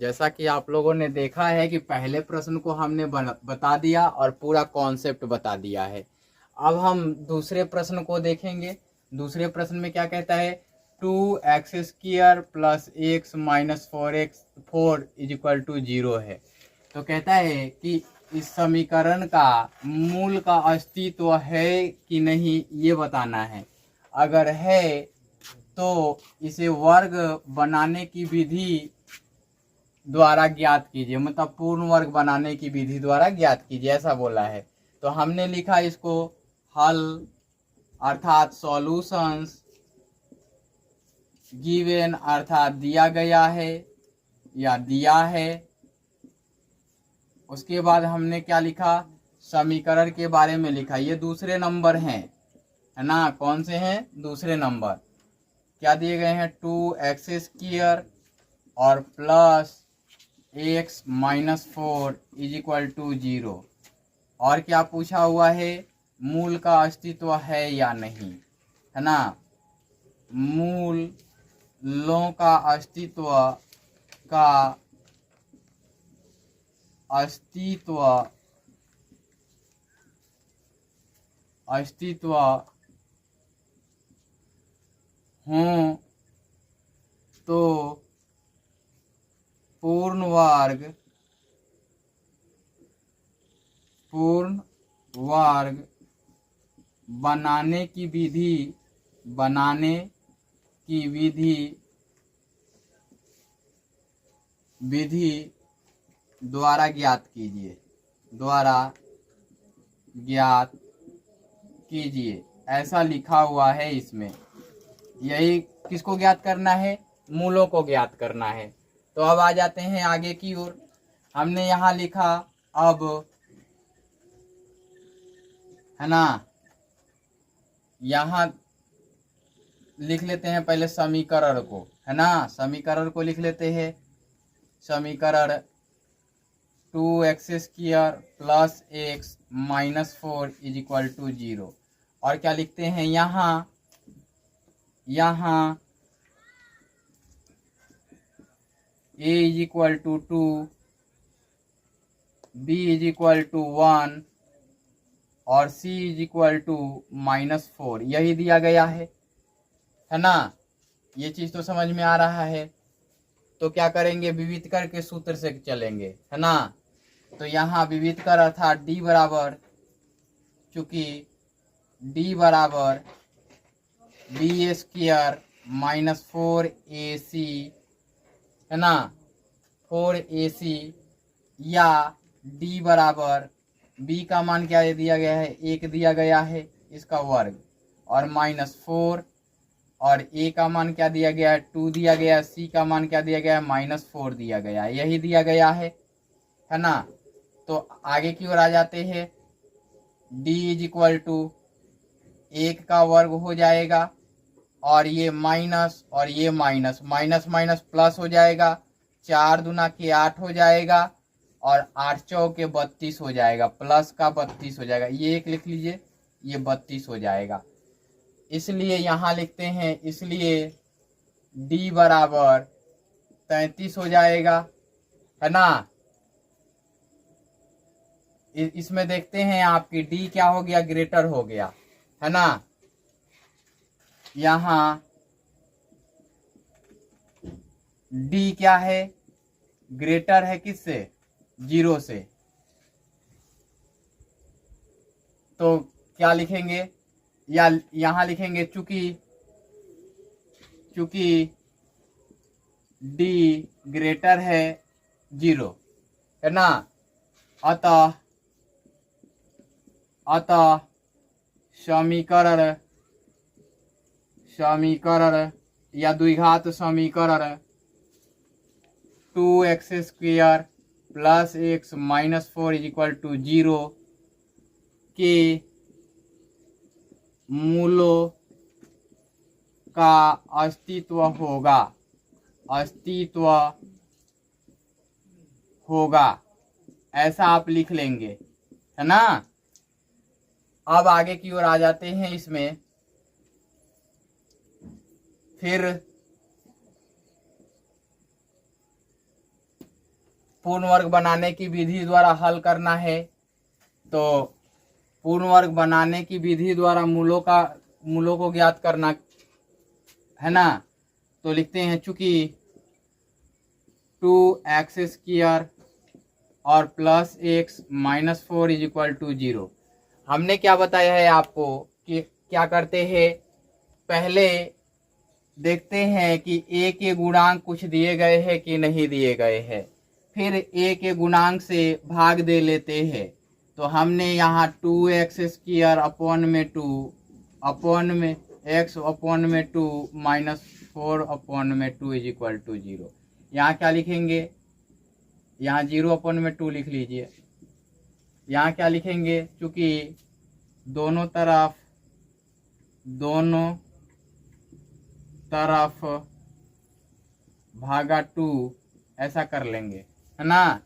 जैसा कि आप लोगों ने देखा है कि पहले प्रश्न को हमने बता दिया और पूरा कॉन्सेप्ट बता दिया है। अब हम दूसरे प्रश्न को देखेंगे। दूसरे प्रश्न में क्या कहता है, 2x² plus x minus 4 is equal to 0 है। तो कहता है कि इस समीकरण का मूल का अस्तित्व है कि नहीं ये बताना है। अगर है तो इसे वर्ग बनाने की विधि द्वारा ज्ञात कीजिए, मतलब पूर्ण वर्ग बनाने की विधि द्वारा ज्ञात कीजिए, ऐसा बोला है। तो हमने लिखा इसको हल अर्थात सॉल्यूशंस गिवन अर्थात दिया गया है या दिया है। उसके बाद हमने क्या लिखा, समीकरण के बारे में लिखा। ये दूसरे नंबर हैं, है ना, कौन से हैं, दूसरे नंबर। क्या दिए गए हैं, 2x² और plus x minus 4 is equal to 0। और क्या पूछा हुआ है, मूल का अस्तित्व है या नहीं, है ना। मूलों का अस्तित्व हो तो पूर्ण वर्ग बनाने की विधि द्वारा ज्ञात कीजिए, ऐसा लिखा हुआ है इसमें। यही किसको ज्ञात करना है, मूलों को ज्ञात करना है। तो अब आ जाते हैं आगे की ओर। हमने यहाँ लिखा, अब है ना, यहाँ लिख लेते हैं पहले समीकरण को, है ना। समीकरण को लिख लेते हैं। समीकरण 2x² plus x minus 4 is equal to 0। और क्या लिखते हैं यहाँ a is equal to 2, b is equal to 1 और c is equal to minus 4, यही दिया गया है ना। ये चीज तो समझ में आ रहा है। तो क्या करेंगे, विविधकर के सूत्र से चलेंगे, है ना। तो यहाँ विविधकर अर्थात d बराबर, चूंकि d बराबर b² माइनस 4ac, है ना, 4ac, या d बराबर b का मान क्या दिया गया है, 1 दिया गया है, इसका वर्ग, और माइनस 4, और a का मान क्या दिया गया है, 2 दिया गया है, c का मान क्या दिया गया है, माइनस 4 दिया गया है, यही दिया गया है ना। तो आगे की ओर आ जाते हैं। d इज इक्वल टू 1 का वर्ग हो जाएगा, और ये माइनस और ये माइनस, माइनस माइनस प्लस हो जाएगा, 4 दूना के 8 हो जाएगा, और 8 चौके 32 हो जाएगा, प्लस का 32 हो जाएगा। ये एक लिख लीजिए, ये 32 हो जाएगा। इसलिए यहाँ लिखते हैं, इसलिए d बराबर 33 हो जाएगा, है ना। इसमें देखते हैं आपकी d क्या हो गया, ग्रेटर हो गया, है ना। यहाँ d क्या है, ग्रेटर है किससे, 0 से। तो क्या लिखेंगे, या यहाँ लिखेंगे चूंकि d ग्रेटर है 0, है ना। अतः समीकरण या द्विघात समीकरण 2x² plus x minus 4 is equal to 0 के मूलों का अस्तित्व होगा, ऐसा आप लिख लेंगे, है ना। अब आगे की ओर आ जाते हैं। इसमें फिर पूर्ण वर्ग बनाने की विधि द्वारा हल करना है। तो पूर्ण वर्ग बनाने की विधि द्वारा मूलों को ज्ञात करना है ना। तो लिखते हैं चूंकि 2x² और plus x minus 4 is equal to 0। हमने क्या बताया है आपको कि क्या करते हैं, पहले देखते हैं कि a के गुणांक कुछ दिए गए हैं कि नहीं दिए गए हैं, फिर a के गुणांक से भाग दे लेते हैं। तो हमने यहाँ 2x² अपॉन में 2 अपॉन में x अपॉन में 2 माइनस 4 अपॉन में 2 इज इक्वल टू 0। यहाँ क्या लिखेंगे, यहाँ 0 अपॉन में 2 लिख लीजिए। यहाँ क्या लिखेंगे, चूंकि दोनों तरफ भागा 2 ऐसा कर लेंगे, है ना।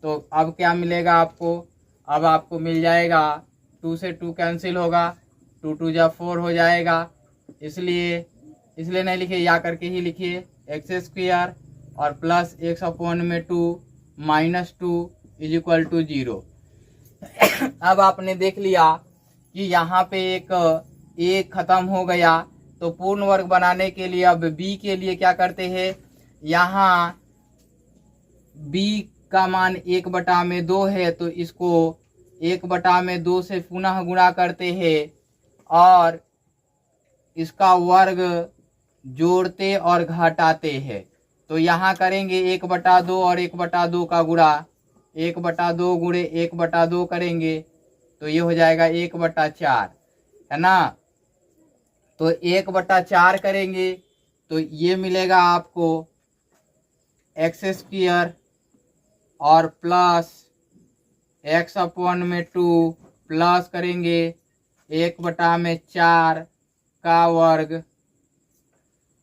तो अब क्या मिलेगा आपको, अब आपको मिल जाएगा 2 से 2 कैंसिल होगा, 2 2 जा 4 हो जाएगा। इसलिए नहीं लिखिए, या करके ही लिखिए x² और प्लस x अपॉन में 2 माइनस 2 इज इक्वल टू 0। अब आपने देख लिया कि यहाँ पे एक खत्म हो गया। तो पूर्ण वर्ग बनाने के लिए अब b के लिए क्या करते हैं, यहाँ b का मान 1/2 है, तो इसको 1/2 से पुनः गुणा करते हैं और इसका वर्ग जोड़ते और घटाते हैं। तो यहाँ करेंगे 1/2 और 1/2 का गुणा, 1/2 गुणे 1/2 करेंगे तो ये हो जाएगा 1/4, है ना। तो 1/4 करेंगे तो ये मिलेगा आपको x² और प्लस x अपॉन में 2 प्लस करेंगे 1/4 का वर्ग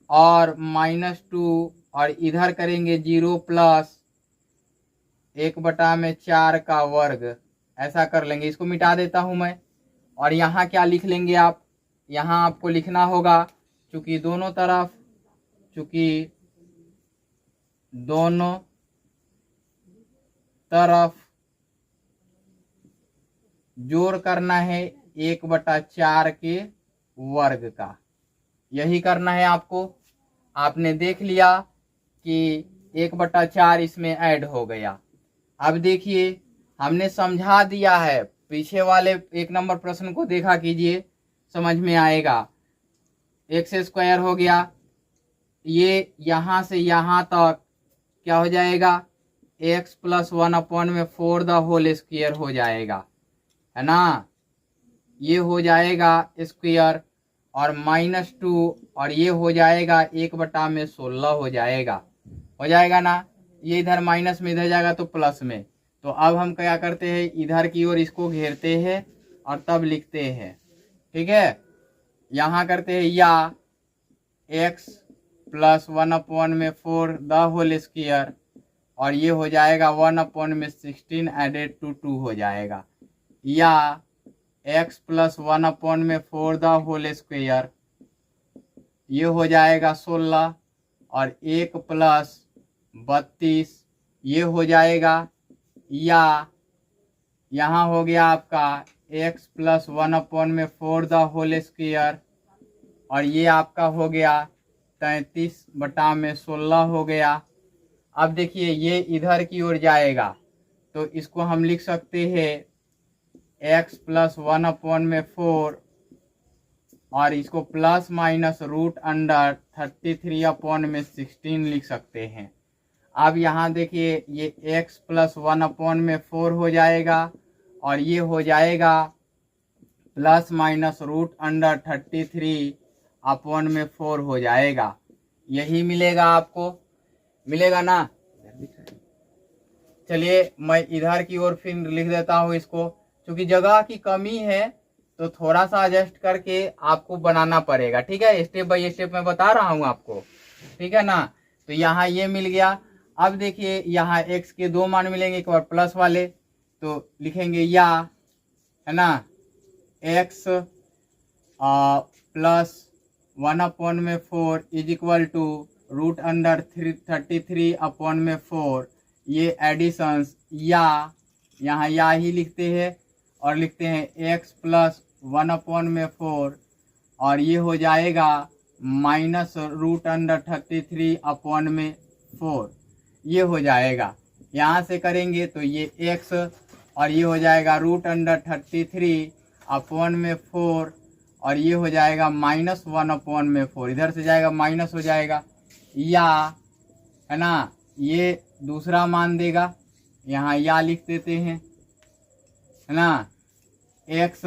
और माइनस 2 और इधर करेंगे 0 प्लस 1/4 का वर्ग, ऐसा कर लेंगे। इसको मिटा देता हूं मैं। और यहाँ क्या लिख लेंगे आप, यहाँ आपको लिखना होगा चूंकि दोनों तरफ जोड़ करना है 1/4 के वर्ग का, यही करना है आपको। आपने देख लिया कि 1/4 इसमें ऐड हो गया। अब देखिए हमने समझा दिया है, पीछे वाले 1 नंबर प्रश्न को देखा कीजिए, समझ में आएगा। x² हो गया, ये यहाँ से यहाँ तक क्या हो जाएगा, x प्लस 1 अपॉन में 4 द होल स्क्वायर हो जाएगा, है ना। ये हो जाएगा स्क्वायर और माइनस 2 और ये हो जाएगा 1/16 हो जाएगा ना। ये इधर माइनस में इधर जाएगा तो प्लस में। तो अब हम क्या करते हैं, इधर की ओर इसको घेरते हैं और तब लिखते हैं, ठीक है। यहाँ करते हैं या x प्लस 1 अपॉन में 4 द होल स्क्वायर और ये हो जाएगा 1 अपॉन में 16 एडेड टू 2 हो जाएगा, या x प्लस 1 अपॉन में 4 द होल स्क्वायर ये हो जाएगा 16 और 1 प्लस 32 ये हो जाएगा, या यहाँ हो गया आपका x प्लस 1 अपॉन में 4 द होल स्क्वायर और ये आपका हो गया 33/16 हो गया। अब देखिए ये इधर की ओर जाएगा तो इसको हम लिख सकते हैं x प्लस 1 अपॉन में 4 और इसको plus minus root under 33 upon में 16 लिख सकते हैं। अब यहाँ देखिए ये x प्लस 1 अपॉन में 4 हो जाएगा और ये हो जाएगा plus minus root under 33 upon में 4 हो जाएगा। यही मिलेगा आपको, मिलेगा ना। चलिए मैं इधर की ओर फिर लिख देता हूँ इसको, क्योंकि जगह की कमी है तो थोड़ा सा एडजस्ट करके आपको बनाना पड़ेगा, ठीक है। स्टेप बाय स्टेप मैं बता रहा हूँ आपको, ठीक है ना। तो यहाँ ये मिल गया। अब देखिए यहाँ x के 2 मान मिलेंगे, एक बार प्लस वाले तो लिखेंगे या, है ना, x प्लस 1 अपॉन में 4 is equal to root under 33 upon में 4, ये एडिशंस या यहाँ या ही लिखते हैं और लिखते हैं x प्लस 1/4 और ये हो जाएगा -√33/4 ये हो जाएगा। यहाँ से करेंगे तो ये x और ये हो जाएगा √33/4 और ये हो जाएगा -1/4, इधर से जाएगा माइनस हो जाएगा, या है ना, ये दूसरा मान देगा, यहाँ या लिख देते हैं, है ना, x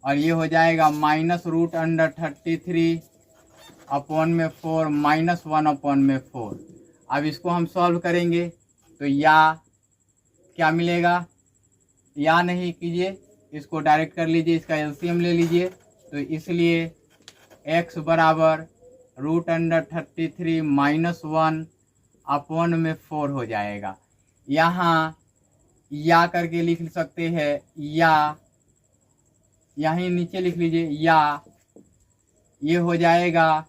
और ये हो जाएगा -√33/4 -1/4। अब इसको हम सॉल्व करेंगे तो या क्या मिलेगा, या नहीं कीजिए, इसको डायरेक्ट कर लीजिए, इसका एलसीएम ले लीजिए। तो इसलिए x बराबर √33 -1/4 हो जाएगा। यहाँ या करके लिख सकते हैं, या यहीं नीचे लिख लीजिए, या ये हो जाएगा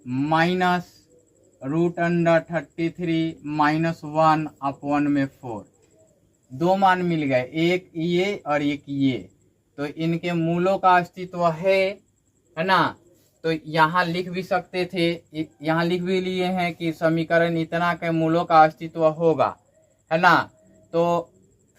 -√33 -1/4। दो मान मिल गए, एक ये और एक ये, तो इनके मूलों का अस्तित्व है ना। तो यहाँ लिख भी सकते थे, यहाँ लिख भी लिए हैं कि समीकरण इतना के मूलों का अस्तित्व होगा, है ना। तो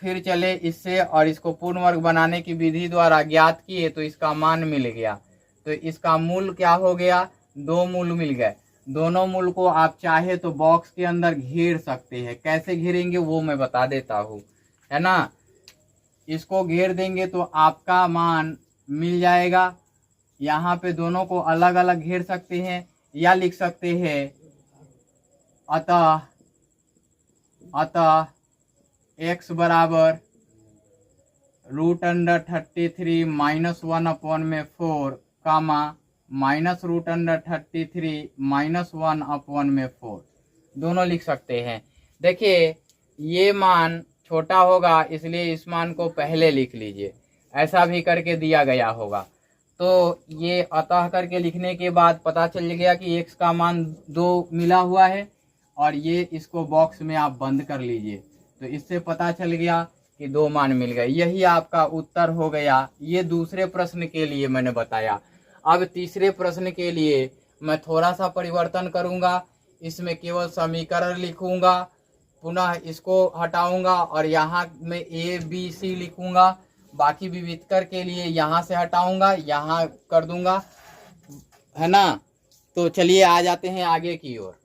फिर चले इससे और इसको पूर्ण वर्ग बनाने की विधि द्वारा ज्ञात किए तो इसका मान मिल गया। तो इसका मूल क्या हो गया, 2 मूल मिल गए। दोनों मूल को आप चाहे तो बॉक्स के अंदर घेर सकते हैं। कैसे घेरेंगे वो मैं बता देता हूँ, है ना। इसको घेर देंगे तो आपका मान मिल जाएगा। यहाँ पे दोनों को अलग अलग घेर सकते हैं या लिख सकते हैं अतः x बराबर √33 -1/4 कामा -√33 -1/4 दोनों लिख सकते हैं। देखिए ये मान छोटा होगा इसलिए इस मान को पहले लिख लीजिए, ऐसा भी करके दिया गया होगा। तो ये अतः करके लिखने के बाद पता चल गया कि x का मान 2 मिला हुआ है और ये इसको बॉक्स में आप बंद कर लीजिए। तो इससे पता चल गया कि 2 मान मिल गए। यही आपका उत्तर हो गया। ये दूसरे प्रश्न के लिए मैंने बताया। अब तीसरे प्रश्न के लिए मैं थोड़ा सा परिवर्तन करूंगा, इसमें केवल समीकरण लिखूंगा, पुनः इसको हटाऊंगा और यहाँ में a b c लिखूंगा। बाकी विविधकर के लिए यहाँ से हटाऊंगा, यहाँ कर दूंगा, है ना। तो चलिए आ जाते हैं आगे की ओर।